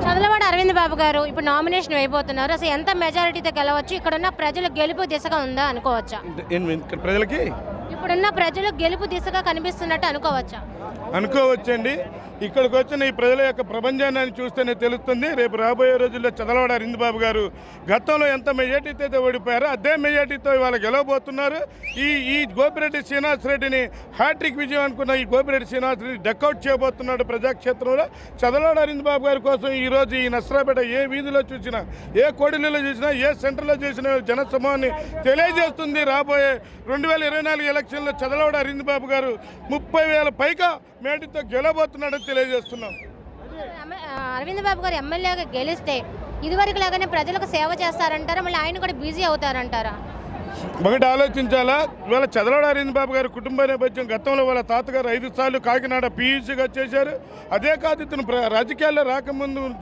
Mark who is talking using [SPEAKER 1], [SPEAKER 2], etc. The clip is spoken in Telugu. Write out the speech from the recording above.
[SPEAKER 1] చదలవాడ అరవింద్ బాబు గారు ఇప్పుడు నామినేషన్ వేయబోతున్నారు. అసలు ఎంత మెజారిటీతో గెలవచ్చు? ఇక్కడున్న ప్రజలు గెలుపు దిశగా ఉందా అనుకోవచ్చా?
[SPEAKER 2] ఇక్కడ ప్రజలకి
[SPEAKER 1] ఇప్పుడున్న ప్రజలు గెలుపు దిశగా కనిపిస్తున్నట్టు అనుకోవచ్చా?
[SPEAKER 2] అనుకోవచ్చండి. ఇక్కడికి వచ్చిన ఈ ప్రజల యొక్క ప్రపంచాన్ని చూస్తేనే తెలుస్తుంది. రేపు రాబోయే రోజుల్లో చదలవాడ అరవింద్ బాబు గారు గతంలో ఎంత మెజార్టీతో అయితే ఓడిపోయారో అదే మెజార్టీతో ఇవాళ గెలవబోతున్నారు. ఈ గోపిరెడ్డి శ్రీనివాస్ రెడ్డిని హ్యాట్రిక్ విజయం అనుకున్న ఈ గోపిరెడ్డి శ్రీనివాస్ రెడ్డి డక్అవుట్ చేయబోతున్నాడు ప్రజాక్షేత్రంలో. చదలవాడ అరవింద్ బాబు గారి కోసం ఈరోజు ఈ నస్రాపేట ఏ వీధిలో చూసినా, ఏ కోడిలో చూసినా, ఏ సెంటర్లో చూసినా జనసమూహాన్ని తెలియజేస్తుంది. రాబోయే 2024 ఎలక్షన్లో చదలవాడ అరవింద్ బాబు గారు 30,000 పైగా మేటితో గెలవబోతున్నాడని తెలియజేస్తున్నాం.
[SPEAKER 1] అరవింద్ బాబు గారు ఎమ్మెల్యేగా గెలిస్తే ఇదివరకు లాగానే ప్రజలకు సేవ చేస్తారంటారా? మళ్ళీ ఆయన కూడా బిజీ అవుతారంటారా?
[SPEAKER 2] ఒకటి ఆలోచించాలా, ఇవాళ చదలవాడ అరవింద్ బాబు గారి కుటుంబ నేపథ్యం గతంలో వాళ్ళ తాతగారు 5 సార్లు కాకినాడ పీయూసీగా చేశారు. అదే కాదు, ఇతను రాజకీయాల్లో రాకముందు